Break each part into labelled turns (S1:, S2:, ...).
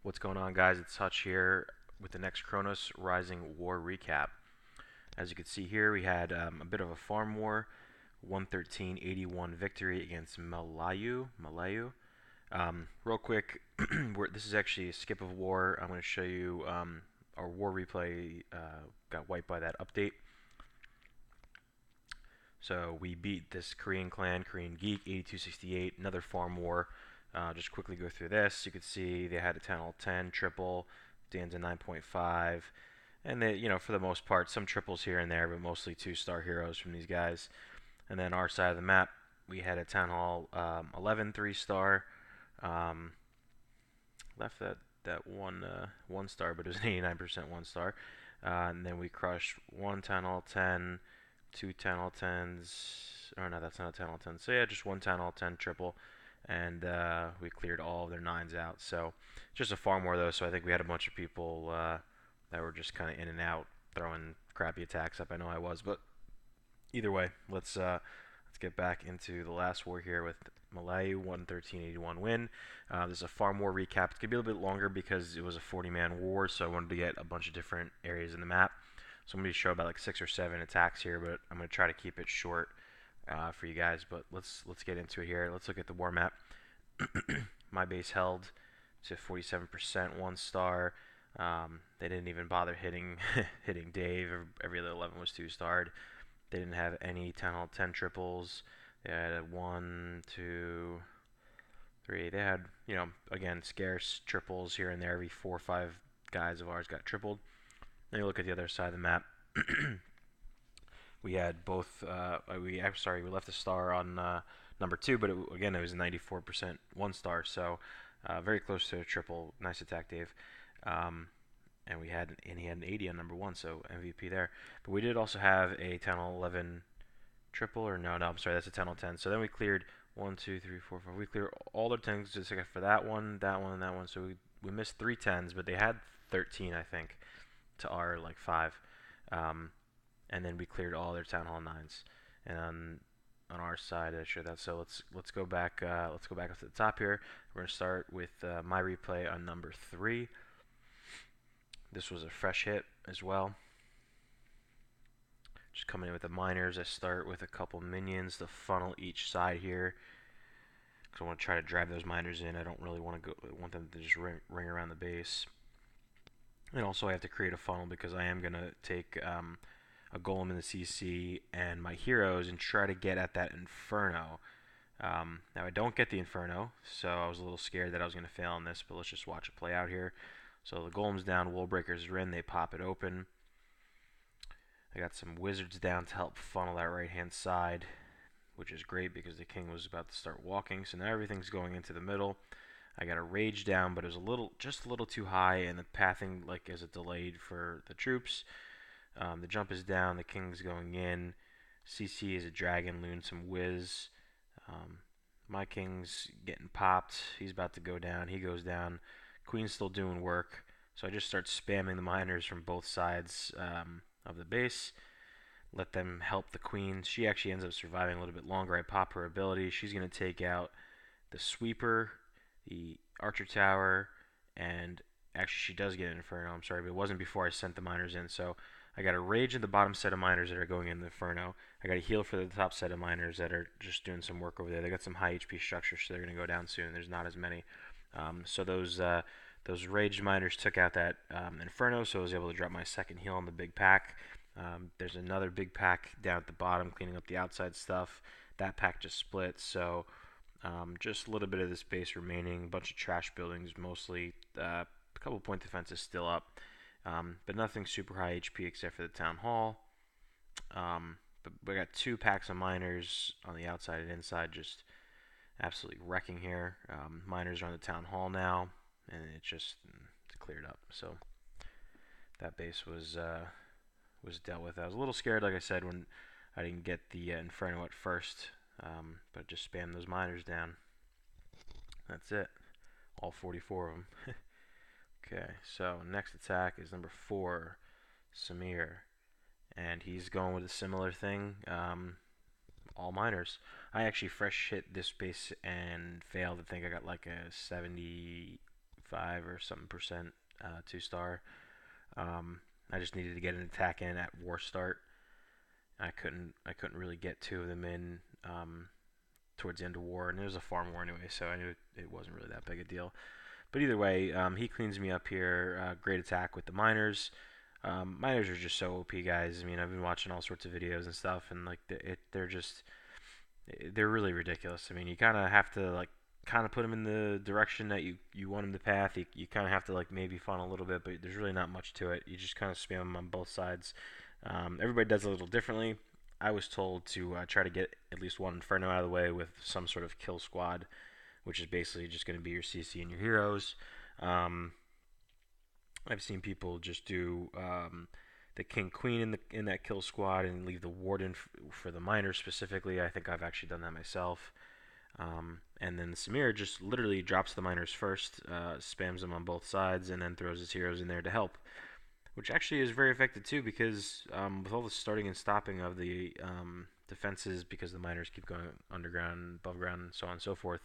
S1: What's going on, guys? It's Hutch here with the next Kronos Rising War recap. As you can see here, we had a bit of a farm war, 113-81 victory against Melayu. Real quick, this is actually a skip of war. I'm going to show you our war replay got wiped by that update. So we beat this Korean clan, Korean Geek, 8268, another farm war. Just quickly go through this. You can see they had a 10-10 triple, Dan's a 9.5, and they, for the most part, some triples here and there, but mostly 2-star heroes from these guys. And then our side of the map, we had a Town Hall 11 3-star. Left that one star, but it was an 89% 1-star. And then we crushed one Town Hall 10, two Town Hall 10s. Oh no, that's not a Town Hall 10. So yeah, just one Town Hall 10 triple, and we cleared all of their 9s out. So just a farm war though. So I think we had a bunch of people that were just kind of in and out, throwing crappy attacks up. I know I was, but either way, let's get back into the last war here with Melayu, 113-81 win. This is a farm war recap. It's gonna be a little bit longer because it was a 40-man war, so I wanted to get a bunch of different areas in the map. So I'm going to show about like 6 or 7 attacks here, but I'm going to try to keep it short for you guys. But let's get into it here. Let's look at the war map. My base held to 47% 1-star. They didn't even bother hitting hitting Dave. Every other 11 was 2-starred. They didn't have any Town Hall 10 triples. They had a 1, 2, 3. They had, again, scarce triples here and there. Every 4 or 5 guys of ours got tripled. Then you look at the other side of the map. We had both. We left a star on number 2, but again, it was a 94% 1-star, so very close to a triple. Nice attack, Dave. And he had an 80 on number 1, so MVP there. But we did also have a Town Hall 11 triple, or no, I'm sorry, that's a Town Hall 10. So then we cleared 1, 2, 3, 4, 5. We cleared all their 10s just except for that one, and that one. So we missed 3 10s, but they had 13, I think, to our like 5, and then we cleared all their Town Hall 9s. And on our side, I showed that. So let's go back. Let's go back up to the top here. We're gonna start with my replay on number 3. This was a fresh hit as well. Just coming in with the miners. I start with a couple minions to funnel each side here, because I want to try to drive those miners in. I don't really want them to just ring around the base. And also I have to create a funnel because I am going to take a golem in the CC and my heroes and try to get at that Inferno. Now I don't get the Inferno, so I was a little scared that I was going to fail on this, but let's just watch it play out here. So the golem's down, wall breakers are in, they pop it open. I got some wizards down to help funnel that right hand side, which is great because the king was about to start walking, so now everything's going into the middle. I got a rage down, but it was just a little too high, and the pathing is delayed for the troops. The jump is down, the king's going in. CC is a dragon, loon some whiz. My king's getting popped. He's about to go down. He goes down. Queen's still doing work, so I just start spamming the miners from both sides of the base. Let them help the queen. She actually ends up surviving a little bit longer. I pop her ability. She's going to take out the sweeper, the archer tower, and actually she does get an Inferno, I'm sorry, but it wasn't before I sent the miners in. So I got a rage in the bottom set of miners that are going in the Inferno. I got a heal for the top set of miners that are just doing some work over there. They got some high HP structures, so they're going to go down soon. There's not as many. So those raged miners took out that Inferno, so I was able to drop my second heal on the big pack. There's another big pack down at the bottom cleaning up the outside stuff. That pack just split, so just a little bit of this base remaining. A bunch of trash buildings, mostly. A couple point defenses still up, but nothing super high HP except for the Town Hall. But we got 2 packs of miners on the outside and inside, just absolutely wrecking here. Miners are on the Town Hall now, and it's cleared up. So that base was dealt with. I was a little scared, like I said, when I didn't get the Inferno at first, but just spam those miners down. That's it. All 44 of them. Okay, so next attack is number 4, Samir. And he's going with a similar thing, all miners. I actually fresh hit this base and failed. I think I got like a 75% 5 or something percent 2-star. I just needed to get an attack in at war start. I couldn't really get 2 of them in towards the end of war, and it was a farm war anyway, so I knew it wasn't really that big a deal. But either way, he cleans me up here. Great attack with the miners. Miners are just so OP, guys. I mean, I've been watching all sorts of videos and stuff, and like they're really ridiculous. I mean, you kind of have to like kind of put them in the direction that you want them to path. You kind of have to like maybe funnel a little bit, but there's really not much to it. You just kind of spam them on both sides. Everybody does it a little differently. I was told to try to get at least one Inferno out of the way with some sort of kill squad, which is basically just going to be your CC and your heroes. Um, I've seen people just do the King Queen in that kill squad and leave the Warden for the miners specifically. I think I've actually done that myself. And then Samir just literally drops the miners first, spams them on both sides, and then throws his heroes in there to help, which actually is very effective too because with all the starting and stopping of the defenses, because the miners keep going underground, above ground, and so on and so forth,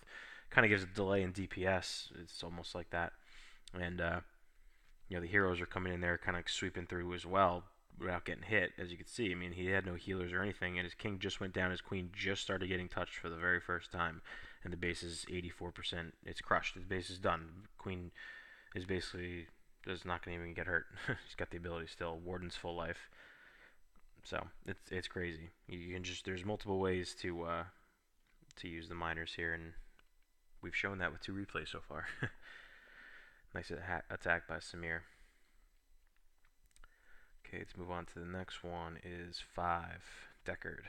S1: kind of gives a delay in DPS. It's almost like that, and the heroes are coming in there, kind of sweeping through as well without getting hit, as you can see. I mean, he had no healers or anything, and his king just went down. His queen just started getting touched for the very first time, and the base is 84%. It's crushed. His base is done. Queen is basically is not going to even get hurt. He's got the ability still. Warden's full life. So it's crazy. You can just there's multiple ways to use the miners here, and we've shown that with 2 replays so far. Nice attack by Samir. Okay, let's move on to the next one. Is 5 Deckard.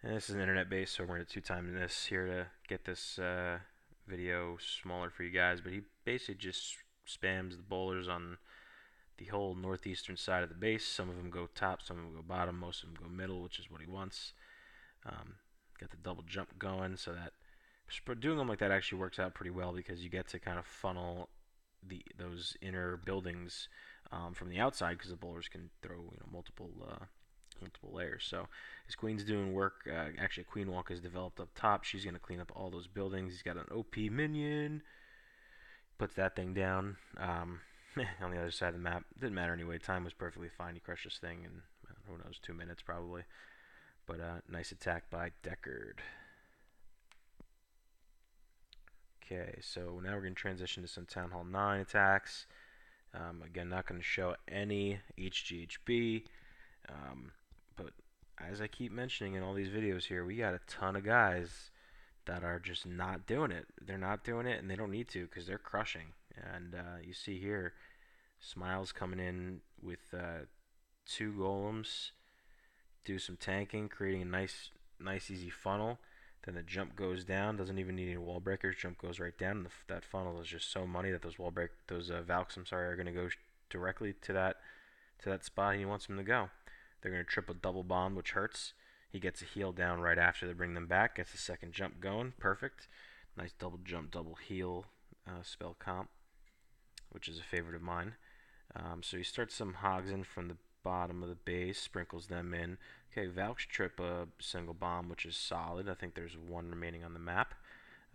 S1: And this is an internet base, so we're going to 2 times this here to get this video smaller for you guys. But he basically just spams the bowlers on the whole northeastern side of the base. Some of them go top, some of them go bottom, most of them go middle, which is what he wants. Got the double jump going, so that doing them like that actually works out pretty well because you get to kind of funnel those inner buildings from the outside because the bowlers can throw multiple layers. So his queen's doing work. Actually, Queen Walk is developed up top. She's going to clean up all those buildings. He's got an OP minion. Puts that thing down on the other side of the map. Didn't matter anyway. Time was perfectly fine. He crushed this thing in, who knows, 2 minutes probably. But nice attack by Deckard. Okay, so now we're going to transition to some Town Hall 9 attacks. Again, not going to show any HGHB. But as I keep mentioning in all these videos here, we got a ton of guys that are just not doing it. They're not doing it, and they don't need to because they're crushing. And you see here, Smiles coming in with 2 golems, do some tanking, creating a nice easy funnel. Then the jump goes down, doesn't even need any wall breakers. Jump goes right down. And that funnel is just so money that those Valks, are going to go directly to that spot he wants them to go. They're going to triple double bomb, which hurts. He gets a heal down right after they bring them back. Gets a second jump going. Perfect. Nice double jump, double heal spell comp, which is a favorite of mine. So he starts some hogs in from the bottom of the base, sprinkles them in. Okay, Valks trip a single bomb, which is solid. I think there's 1 remaining on the map.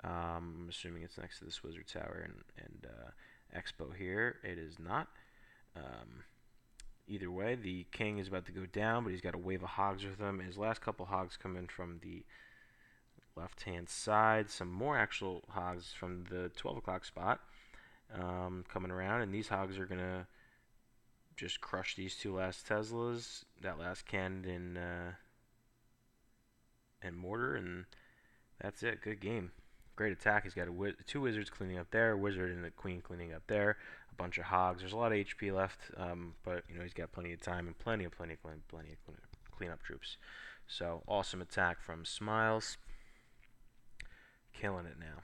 S1: I'm assuming it's next to this wizard tower and Expo here. It is not. Either way, the king is about to go down, but he's got a wave of hogs with him. His last couple hogs come in from the left-hand side. Some more actual hogs from the 12 o'clock spot coming around, and these hogs are going to just crush these 2 last Teslas, that last cannon and mortar, and that's it. Good game. Great attack. He's got 2 wizards cleaning up there, a wizard and a queen cleaning up there, a bunch of hogs. There's a lot of HP left, but he's got plenty of time and plenty of cleanup troops. So awesome attack from Smiles. Killing it now.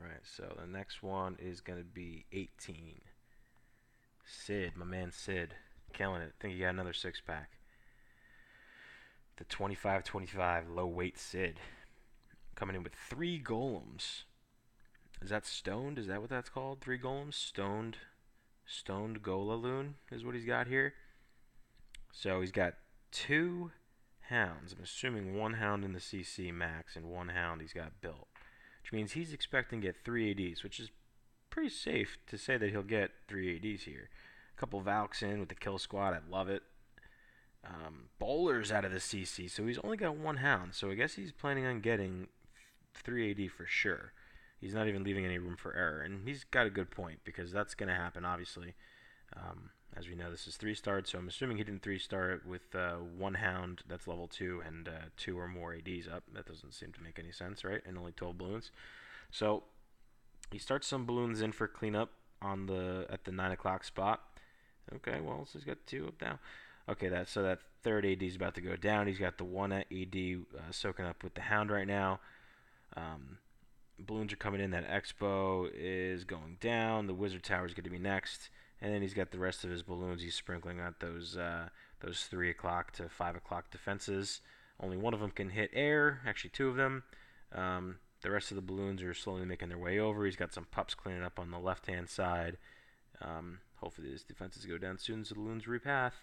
S1: Alright, so the next one is going to be 18. Sid, my man Sid. Killing it. I think he got another 6-pack. The 25-25 low weight Sid. Coming in with 3 golems. Is that stoned? Is that what that's called? 3 golems? Stoned Golaloon is what he's got here. So he's got 2 hounds. I'm assuming 1 hound in the CC max and 1 hound he's got built. which means he's expecting to get 3 ADs, which is pretty safe to say that he'll get 3 ADs here. A couple Valks in with the kill squad, I love it. Bowlers out of the CC, so he's only got 1 Hound, so I guess he's planning on getting 3 AD for sure. He's not even leaving any room for error, and he's got a good point, because that's going to happen, obviously. As we know, this is 3-starred, so I'm assuming he didn't 3-star it with 1 Hound that's level 2 and 2 or more ADs up. That doesn't seem to make any sense, right? And only 12 balloons. So he starts some balloons in for cleanup at the 9 o'clock spot. Okay, well, so he's got 2 up now. Okay, that 3rd AD is about to go down. He's got the 1 AD soaking up with the Hound right now. Balloons are coming in. That Expo is going down. The Wizard Tower is going to be next. And then he's got the rest of his balloons. He's sprinkling out those 3 o'clock to 5 o'clock defenses. Only one of them can hit air. Actually, 2 of them. The rest of the balloons are slowly making their way over. He's got some pups cleaning up on the left-hand side. Hopefully his defenses go down soon so the balloons repath.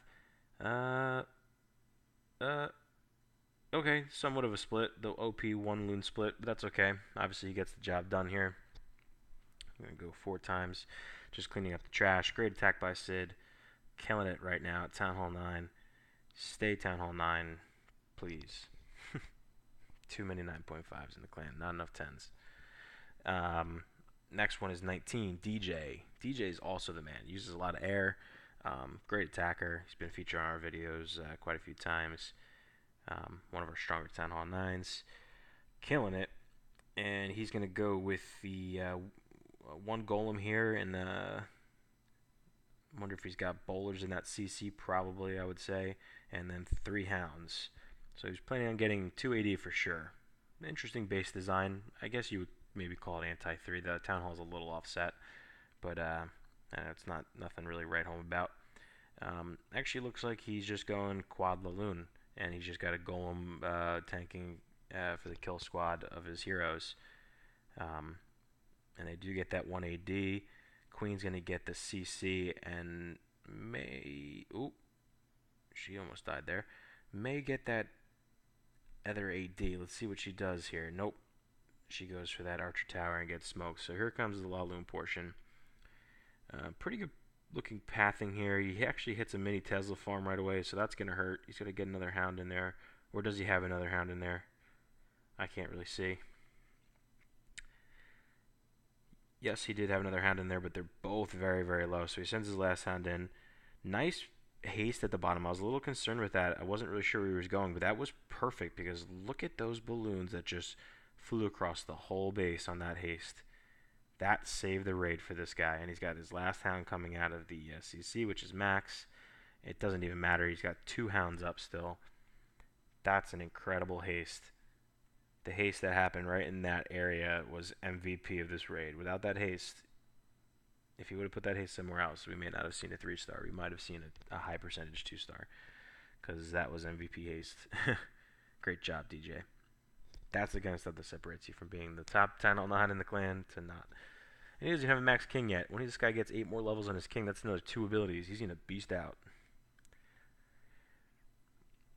S1: Okay, somewhat of a split. The OP 1 loon split, but that's okay. Obviously, he gets the job done here. I'm going to go 4 times. Just cleaning up the trash. Great attack by Sid. Killing it right now at Town Hall 9. Stay Town Hall 9, please. Too many 9.5s in the clan. Not enough 10s. Next one is 19, DJ. DJ is also the man. Uses a lot of air. Great attacker. He's been featured on our videos quite a few times. One of our stronger Town Hall 9s. Killing it. And he's going to go with the 1 golem here. And I wonder if he's got bowlers in that CC. Probably, I would say. And then 3 hounds. So he's planning on getting 2 AD for sure. Interesting base design. I guess you would maybe call it anti-3. The Town Hall is a little offset. But it's nothing really right home about. Actually looks like he's just going quad Laloon. And he's just got a golem tanking for the kill squad of his heroes. And they do get that 1 AD. Queen's going to get the CC and may... Oop. She almost died there. May get that other AD. Let's see what she does here. Nope. She goes for that Archer Tower and gets smoked. So here comes the Laloon portion. Pretty good looking pathing here. He actually hits a mini Tesla farm right away, so that's going to hurt. He's going to get another Hound in there. Or does he have another Hound in there? I can't really see. Yes, he did have another Hound in there, but they're both very, very low. So he sends his last Hound in. Nice haste at the bottom. I was a little concerned with that. I wasn't really sure where he was going, but that was perfect because look at those balloons that just flew across the whole base on that haste. That saved the raid for this guy, and he's got his last Hound coming out of the CC, which is max. It doesn't even matter. He's got 2 Hounds up still. That's an incredible haste. The haste that happened right in that area was MVP of this raid. Without that haste, if he would have put that haste somewhere else, we may not have seen a 3-star. We might have seen a high percentage 2-star because that was MVP haste. Great job, DJ. That's the kind of stuff that separates you from being the top 10 on 9 in the clan to not. And he doesn't have a max king yet. When this guy gets 8 more levels on his king, that's another 2 abilities. He's going to beast out.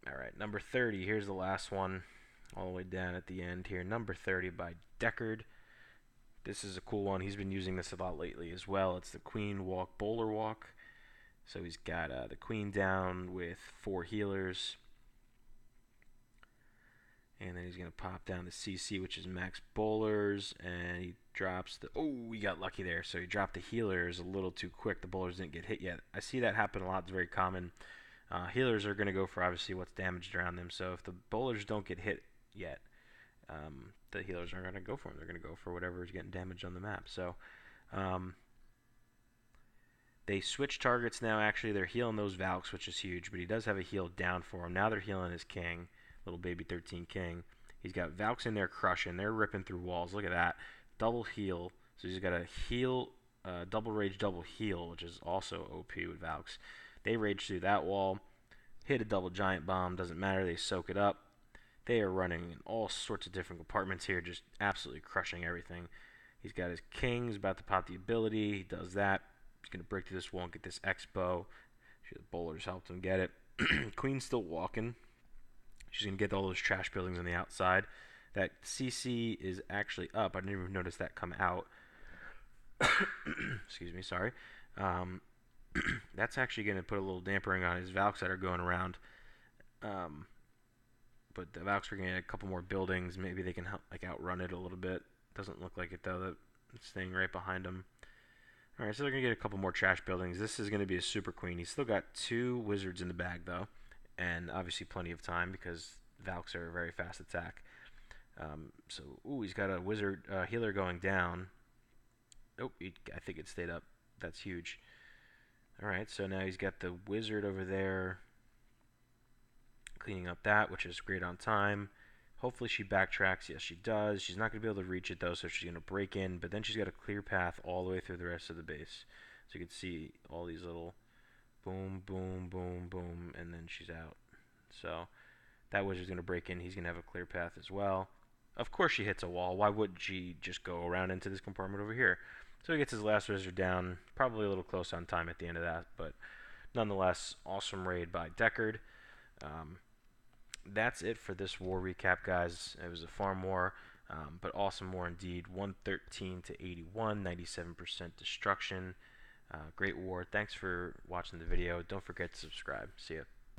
S1: Alright, number 30. Here's the last one. All the way down at the end here. Number 30 by Deckard. This is a cool one. He's been using this a lot lately as well. It's the Queen Walk Bowler Walk. So he's got the Queen down with 4 healers. And then he's going to pop down the CC, which is max bowlers. And he drops the... Oh, he got lucky there. So he dropped the healers a little too quick. The bowlers didn't get hit yet. I see that happen a lot. It's very common. Healers are going to go for, obviously, what's damaged around them. So if the bowlers don't get hit yet, the healers aren't going to go for them. They're going to go for whatever is getting damaged on the map. So they switch targets now. Actually, they're healing those Valks, which is huge. But he does have a heal down for him. Now they're healing his king. Little baby 13 king. He's got Valks in there crushing. They're ripping through walls. Look at that. Double heal. So he's got a heal, double rage, double heal, which is also OP with Valks. They rage through that wall. Hit a double giant bomb. Doesn't matter. They soak it up. They are running in all sorts of different compartments here. Just absolutely crushing everything. He's got his king. He's about to pop the ability. He does that. He's going to break through this wall and get this Expo. The bowlers helped him get it. Queen's still walking. She's going to get all those trash buildings on the outside. That CC is actually up. I didn't even notice that come out. Excuse me, sorry. Um, that's actually going to put a little dampering on his Valks that are going around. Um, but the Valks are going to get a couple more buildings. Maybe they can help, like, outrun it a little bit. Doesn't look like it though. That it's staying right behind them. All right, so they're going to get a couple more trash buildings. This is going to be a super queen. He's still got 2 wizards in the bag though, and obviously plenty of time because Valks are a very fast attack. Ooh, he's got a wizard healer going down. Oh, I think it stayed up. That's huge. Alright, so now he's got the wizard over there cleaning up that, which is great on time. Hopefully she backtracks. Yes, she does. She's not going to be able to reach it, though, so she's going to break in. But then she's got a clear path all the way through the rest of the base. So you can see all these little boom, boom, boom, boom, and then she's out. So that wizard's going to break in. He's going to have a clear path as well. Of course she hits a wall. Why wouldn't she just go around into this compartment over here? So he gets his last wizard down. Probably a little close on time at the end of that, but nonetheless, awesome raid by Deckard. That's it for this war recap, guys. It was a farm war, but awesome war indeed. 113 to 81, 97% destruction. Great war. Thanks for watching the video. Don't forget to subscribe. See ya.